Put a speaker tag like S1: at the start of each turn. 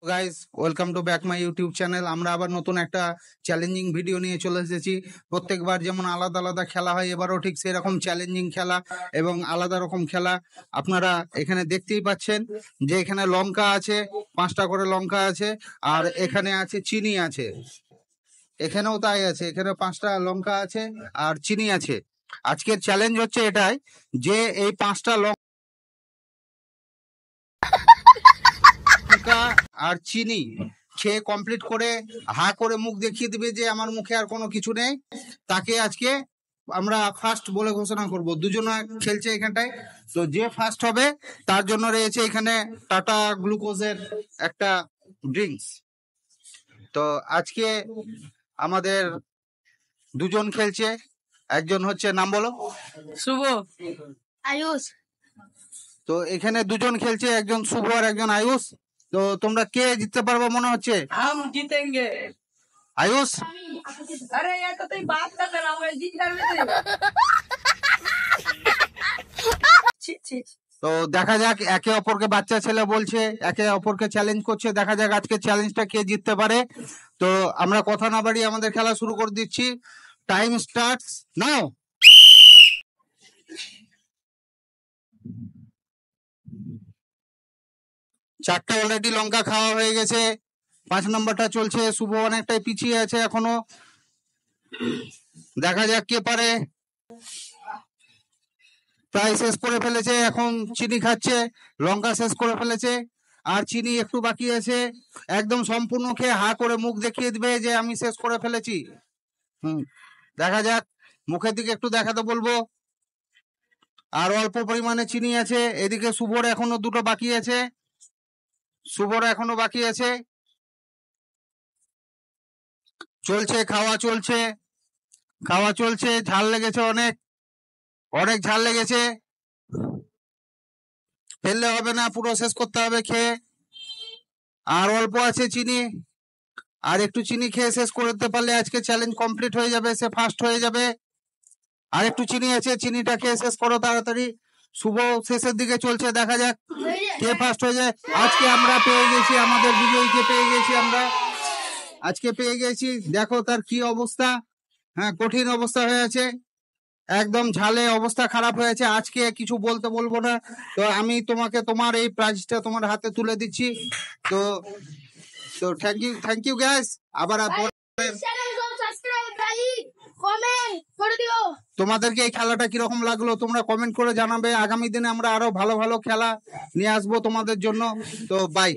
S1: Guys, welcome to back my YouTube channel. আমরা আবার নতুন একটা চ্যালেঞ্জিং ভিডিও নিয়ে চলে এসেছি। প্রত্যেকবার যেমন আলাদা আলাদা খেলা হয়, এবারও ঠিক সেরকম চ্যালেঞ্জিং খেলা এবং আলাদা রকম খেলা। আপনারা এখানে দেখতেই পাচ্ছেন যে এখানে লঙ্কা আছে, 5টা করে লঙ্কা আছে, আর এখানে আছে চিনি আছে। এখানেও তাই আছে, এখানে 5টা লঙ্কা আছে আর চিনি আছে। আজকের চ্যালেঞ্জ হচ্ছে এটাই যে এই 5টা লঙ্কা আর চিনি খেয়ে কমপ্লিট করে হা করে মুখ দেখিয়ে দিবে যে আমার মুখে আর কোনো কিছু নেই, তাকে আজকে আমরা ফার্স্ট বলে ঘোষণা করব। দুজনে খেলছে এখানটায়, তো যে ফার্স্ট হবে তার জন্য রয়েছে এখানে টাটা গ্লুকোজের একটা ড্রিঙ্কস। তো আজকে আমাদের দুজন খেলছে, একজন হচ্ছে, নাম বলো।
S2: শুভ, আয়ুষ।
S1: তো এখানে দুজন খেলছে, একজন শুভ আর একজন আয়ুষ। তো তোমরা কে জিততে পারবে মনে হচ্ছে?
S2: हम जीतेंगे।
S1: আয়ুষ,
S2: अरे यार तो तुम बात कर रहा हूँ, मैं जीत कर
S1: তো দেখা যাক, একে অপরকে বাচ্চা ছেলে বলছে, একে অপরকে চ্যালেঞ্জ করছে। দেখা যাক আজকে চ্যালেঞ্জটা কে জিততে পারে। তো আমরা কথা না বাড়িয়ে আমাদের খেলা শুরু করে দিচ্ছি। Time starts now. 4টা অলরেডি লঙ্কা খাওয়া হয়ে গেছে, 5 নম্বরটা চলছে। শুভ অনেকটাই পিছিয়ে আছে এখনো। দেখা যাক কে পারে। প্রায় শেষ করে ফেলেছে, এখন চিনি খাচ্ছে। লঙ্কা শেষ করে ফেলেছে আর চিনি একটু বাকি আছে। একদম সম্পূর্ণ খেয়ে হা করে মুখ দেখিয়ে দিবে যে আমি শেষ করে ফেলেছি। দেখা যাক, মুখের দিকে একটু দেখাতে বলবো। আর অল্প পরিমাণে চিনি আছে। এদিকে শুভর এখনো 2টো বাকি আছে, শুভর এখনো বাকি আছে। চলছে, খাওয়া চলছে, খাওয়া চলছে। ঝাল লেগেছে, অনেক অনেক ঝাল লেগেছে। ফেললে হবে না, পুরো শেষ করতে হবে খেয়ে। আর অল্প আছে চিনি, আর একটু চিনি খেয়ে শেষ করতে পারলে আজকে চ্যালেঞ্জ কমপ্লিট হয়ে যাবে, সে ফার্স্ট হয়ে যাবে। আর একটু চিনি আছে, চিনিটা খেয়ে শেষ করো তাড়াতাড়ি। শুভ শেষের দিকে চলছে, দেখা যাক কে ফার্স্ট হয়ে যায়। আজকে আমরা পেয়ে গেছি আমাদের বিজয়ীকে, পেয়ে গেছি আমরা, আজকে পেয়ে গেছি। দেখো তার কি অবস্থা, হ্যাঁ কঠিন অবস্থা হয়ে আছে, একদম ঝালে অবস্থা খারাপ হয়েছে। আজকে কিছু বলতে বলবো না, তো আমি তোমাকে তোমার এই প্রাইজটা তোমার হাতে তুলে দিচ্ছি। তো তো থ্যাংক ইউ গ্যাস। আবার তোমাদেরকে এই খেলাটা কিরকম লাগলো তোমরা কমেন্ট করে জানাবে। আগামী দিনে আমরা আরো ভালো ভালো খেলা নিয়ে আসবো তোমাদের জন্য। তো বাই।